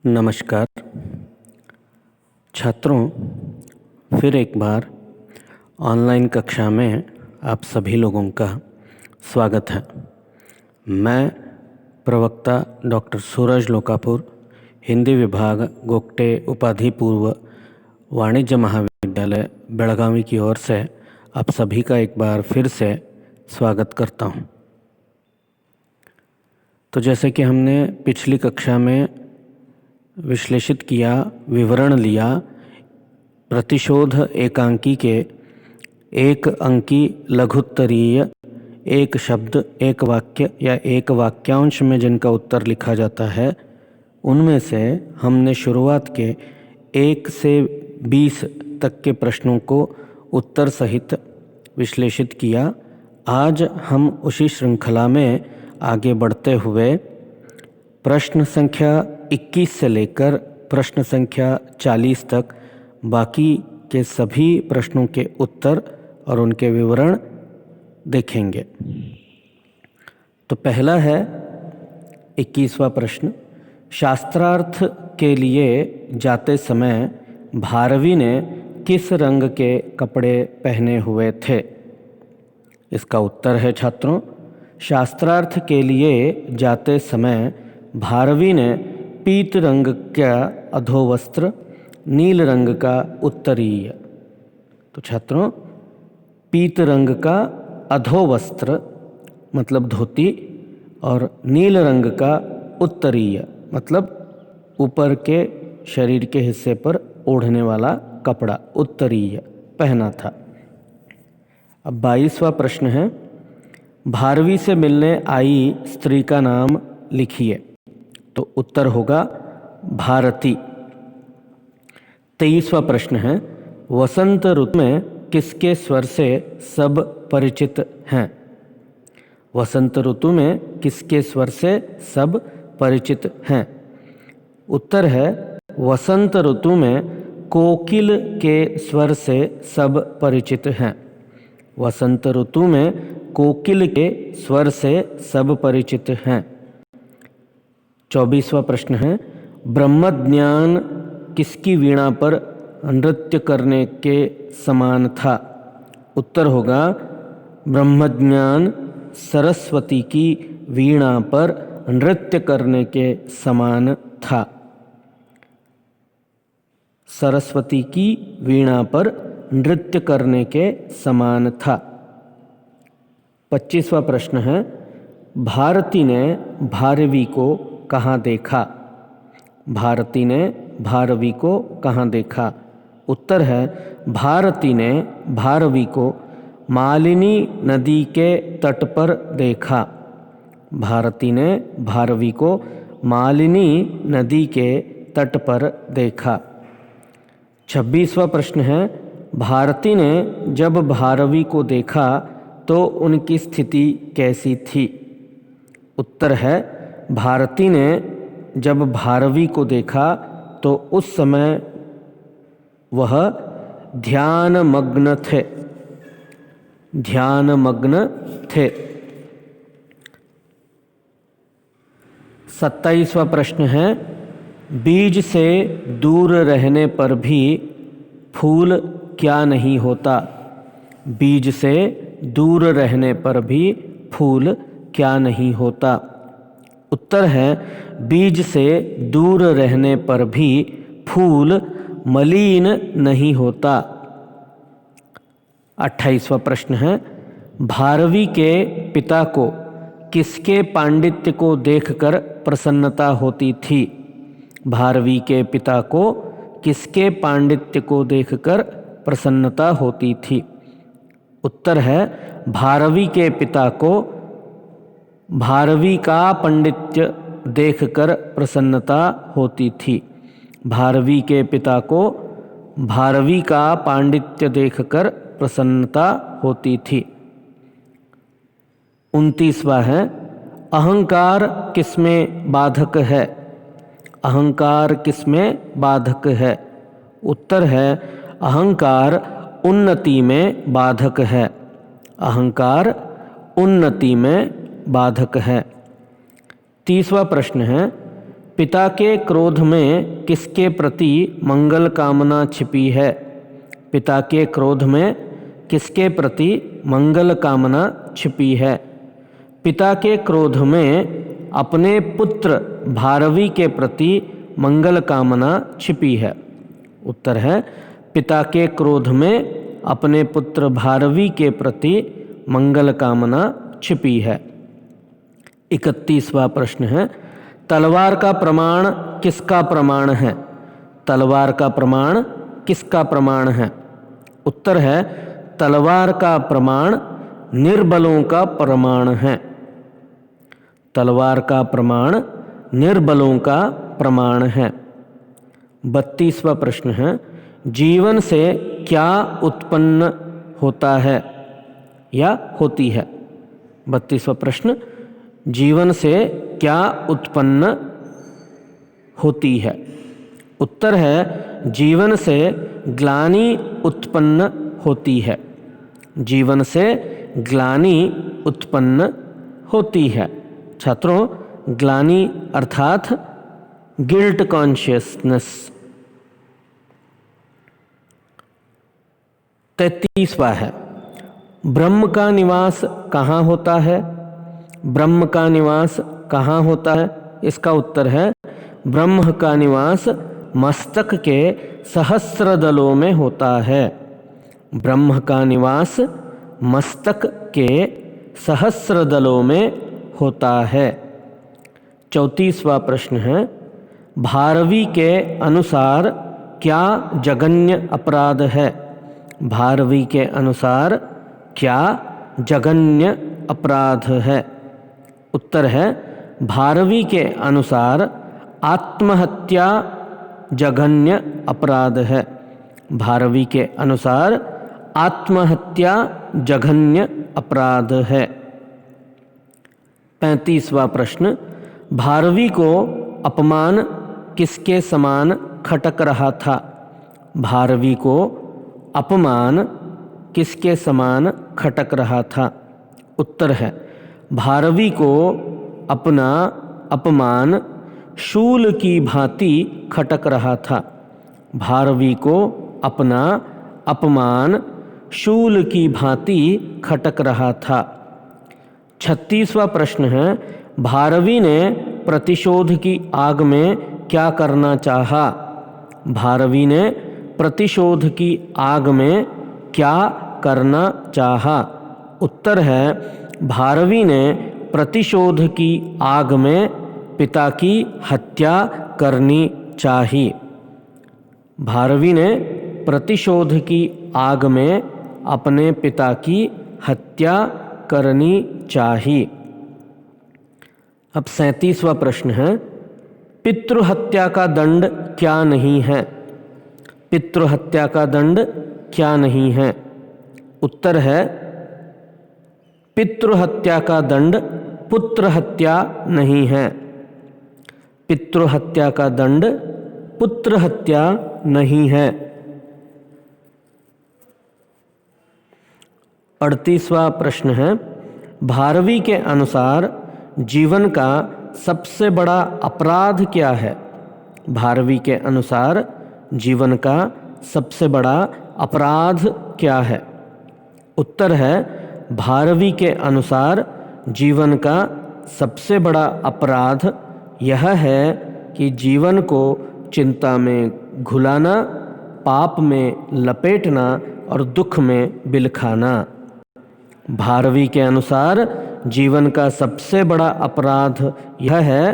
नमस्कार छात्रों, फिर एक बार ऑनलाइन कक्षा में आप सभी लोगों का स्वागत है। मैं प्रवक्ता डॉक्टर सूरज लोकापुर, हिंदी विभाग, गोगटे उपाधि पूर्व वाणिज्य महाविद्यालय बेलगावी की ओर से आप सभी का एक बार फिर से स्वागत करता हूं। तो जैसे कि हमने पिछली कक्षा में विश्लेषित किया, विवरण लिया प्रतिशोध एकांकी के एक अंकी लघुत्तरीय एक शब्द एक वाक्य या एक वाक्यांश में जिनका उत्तर लिखा जाता है, उनमें से हमने शुरुआत के 1 से 20 तक के प्रश्नों को उत्तर सहित विश्लेषित किया। आज हम उसी श्रृंखला में आगे बढ़ते हुए प्रश्न संख्या 21 से लेकर प्रश्न संख्या 40 तक बाकी के सभी प्रश्नों के उत्तर और उनके विवरण देखेंगे। तो पहला है 21वां प्रश्न। शास्त्रार्थ के लिए जाते समय भारवी ने किस रंग के कपड़े पहने हुए थे? इसका उत्तर है छात्रों, शास्त्रार्थ के लिए जाते समय भारवी ने पीत रंग का अधोवस्त्र, नील रंग का उत्तरीय। तो छात्रों, पीत रंग का अधोवस्त्र मतलब धोती और नील रंग का उत्तरीय मतलब ऊपर के शरीर के हिस्से पर ओढ़ने वाला कपड़ा उत्तरीय पहना था। अब 22वां प्रश्न है, भारवी से मिलने आई स्त्री का नाम लिखिए। तो उत्तर होगा भारती। 23वां प्रश्न है, वसंत ऋतु में किसके स्वर से सब परिचित हैं? वसंत ऋतु में किसके स्वर से सब परिचित हैं? उत्तर है वसंत ऋतु में कोकिल के स्वर से सब परिचित हैं। वसंत ऋतु में कोकिल के स्वर से सब परिचित हैं। 24वां प्रश्न है, ब्रह्मज्ञान किसकी वीणा पर नृत्य करने के समान था? उत्तर होगा ब्रह्मज्ञान सरस्वती की वीणा पर नृत्य करने के समान था। सरस्वती की वीणा पर नृत्य करने के समान था। 25वां प्रश्न है, भारती ने भारवी को कहाँ देखा? भारती ने भारवी को कहाँ देखा? उत्तर है भारती ने भारवी को मालिनी नदी के तट पर देखा। भारती ने भारवी को मालिनी नदी के तट पर देखा। 26वां प्रश्न है, भारती ने जब भारवी को देखा तो उनकी स्थिति कैसी थी? उत्तर है भारती ने जब भारवी को देखा तो उस समय वह ध्यानमग्न थे। ध्यानमग्न थे। 27वां प्रश्न है, बीज से दूर रहने पर भी फूल क्या नहीं होता? बीज से दूर रहने पर भी फूल क्या नहीं होता? उत्तर है बीज से दूर रहने पर भी फूल मलिन नहीं होता। 28वां प्रश्न है, भारवी के पिता को किसके पांडित्य को देखकर प्रसन्नता होती थी? भारवी के पिता को किसके पांडित्य को देखकर प्रसन्नता होती थी? उत्तर है भारवी के पिता को भारवी का पांडित्य देखकर प्रसन्नता होती थी। भारवी के पिता को भारवी का पांडित्य देखकर प्रसन्नता होती थी। 29वां है, अहंकार किसमें बाधक है? अहंकार किसमें बाधक है? उत्तर है अहंकार उन्नति में बाधक है। अहंकार उन्नति में बाधक है। 30वां प्रश्न है, पिता के क्रोध में किसके प्रति मंगल कामना छिपी है? पिता के क्रोध में किसके प्रति मंगल कामना छिपी है? पिता के क्रोध में अपने पुत्र भारवी के प्रति मंगल कामना छिपी है। उत्तर है पिता के क्रोध में अपने पुत्र भारवी के प्रति मंगल कामना छिपी है। 31वां प्रश्न है, तलवार का प्रमाण किसका प्रमाण है? तलवार का प्रमाण किसका प्रमाण है? उत्तर है तलवार का प्रमाण निर्बलों का प्रमाण है। तलवार का प्रमाण निर्बलों का प्रमाण है। 32वां प्रश्न है, जीवन से क्या उत्पन्न होता है या होती है? 32वां प्रश्न, जीवन से क्या उत्पन्न होती है? उत्तर है जीवन से ग्लानि उत्पन्न होती है। जीवन से ग्लानि उत्पन्न होती है। छात्रों, ग्लानि अर्थात गिल्ट कॉन्शियसनेस। 33वां है, ब्रह्म का निवास कहाँ होता है? ब्रह्म का निवास कहाँ होता है? इसका उत्तर है ब्रह्म का निवास मस्तक के सहस्रदलों में होता है। ब्रह्म का निवास मस्तक के सहस्रदलों में होता है। 34वां प्रश्न है, भारवी के अनुसार क्या जघन्य अपराध है? भारवी के अनुसार क्या जघन्य अपराध है? उत्तर है भारवी के अनुसार आत्महत्या जघन्य अपराध है। भारवी के अनुसार आत्महत्या जघन्य अपराध है। 35वां प्रश्न, भारवी को अपमान किसके समान खटक रहा था? भारवी को अपमान किसके समान खटक रहा था? उत्तर है भारवी को अपना अपमान शूल की भांति खटक रहा था। भारवी को अपना अपमान शूल की भांति खटक रहा था। 36वां प्रश्न है, भारवी ने प्रतिशोध की आग में क्या करना चाहा? भारवी ने प्रतिशोध की आग में क्या करना चाहा? उत्तर है भारवी ने प्रतिशोध की आग में पिता की हत्या करनी चाहिए। भारवी ने प्रतिशोध की आग में अपने पिता की हत्या करनी चाहिए। अब 37वां प्रश्न है, पितृहत्या का दंड क्या नहीं है? पितृहत्या का दंड क्या नहीं है? उत्तर है पितृहत्या का दंड पुत्र हत्या नहीं है। पितृहत्या का दंड पुत्र हत्या नहीं है। 38वां प्रश्न है, भारवी के अनुसार जीवन का सबसे बड़ा अपराध क्या है? भारवी के अनुसार जीवन का सबसे बड़ा अपराध क्या है? उत्तर है भारवी के अनुसार जीवन का सबसे बड़ा अपराध यह है कि जीवन को चिंता में घुलाना, पाप में लपेटना और दुख में बिलखाना। भारवी के अनुसार जीवन का सबसे बड़ा अपराध यह है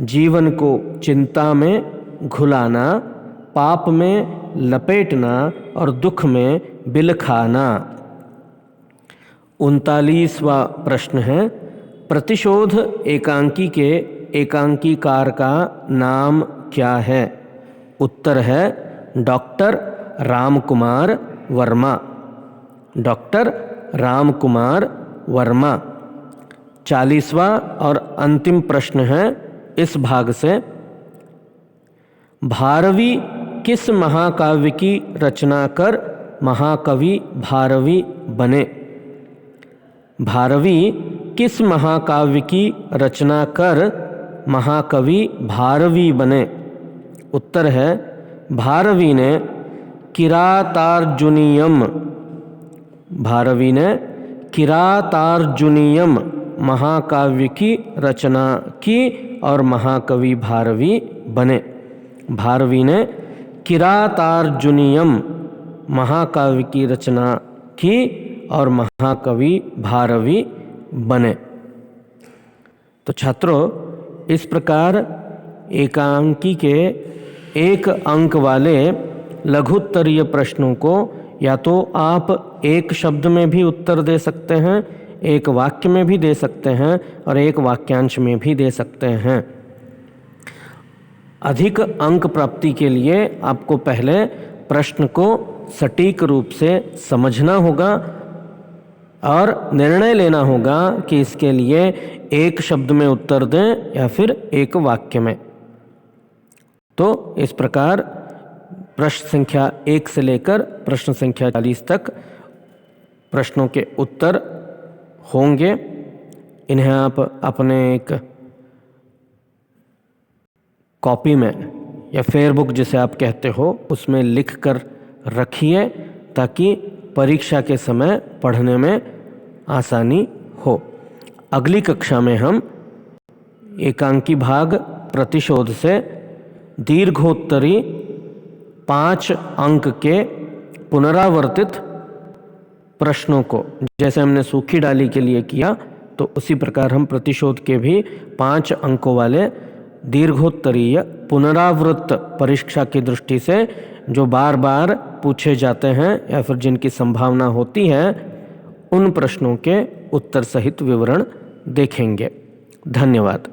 जीवन को चिंता में घुलाना, पाप में लपेटना और दुख में बिलखाना। 39वां प्रश्न है, प्रतिशोध एकांकी के एकांकीकार का नाम क्या है? उत्तर है डॉक्टर रामकुमार वर्मा। डॉक्टर रामकुमार वर्मा। 40वां और अंतिम प्रश्न है इस भाग से, भारवी किस महाकाव्य की रचना कर महाकवि भारवी बने? भारवी किस महाकाव्य की रचना कर महाकवि भारवी बने। उत्तर है भारवी ने किरातार्जुनीयम, भारवी ने किरातार्जुनीयम महाकाव्य की रचना की और महाकवि भारवी बने। भारवी ने किरातार्जुनीयम महाकाव्य की रचना की और महाकवि भारवी बने। तो छात्रों, इस प्रकार एकांकी के 1 अंक वाले लघुत्तरीय प्रश्नों को या तो आप एक शब्द में भी उत्तर दे सकते हैं, एक वाक्य में भी दे सकते हैं और एक वाक्यांश में भी दे सकते हैं। अधिक अंक प्राप्ति के लिए आपको पहले प्रश्न को सटीक रूप से समझना होगा और निर्णय लेना होगा कि इसके लिए एक शब्द में उत्तर दें या फिर एक वाक्य में। तो इस प्रकार प्रश्न संख्या 1 से लेकर प्रश्न संख्या 40 तक प्रश्नों के उत्तर होंगे। इन्हें आप अपने एक कॉपी में या फेयरबुक जिसे आप कहते हो उसमें लिख कर रखिए ताकि परीक्षा के समय पढ़ने में आसानी हो। अगली कक्षा में हम एकांकी भाग प्रतिशोध से दीर्घोत्तरी 5 अंक के पुनरावर्तित प्रश्नों को, जैसे हमने सूखी डाली के लिए किया, तो उसी प्रकार हम प्रतिशोध के भी 5 अंकों वाले दीर्घोत्तरीय पुनरावृत्त परीक्षा की दृष्टि से जो बार बार पूछे जाते हैं या फिर जिनकी संभावना होती है, उन प्रश्नों के उत्तर सहित विवरण देखेंगे। धन्यवाद।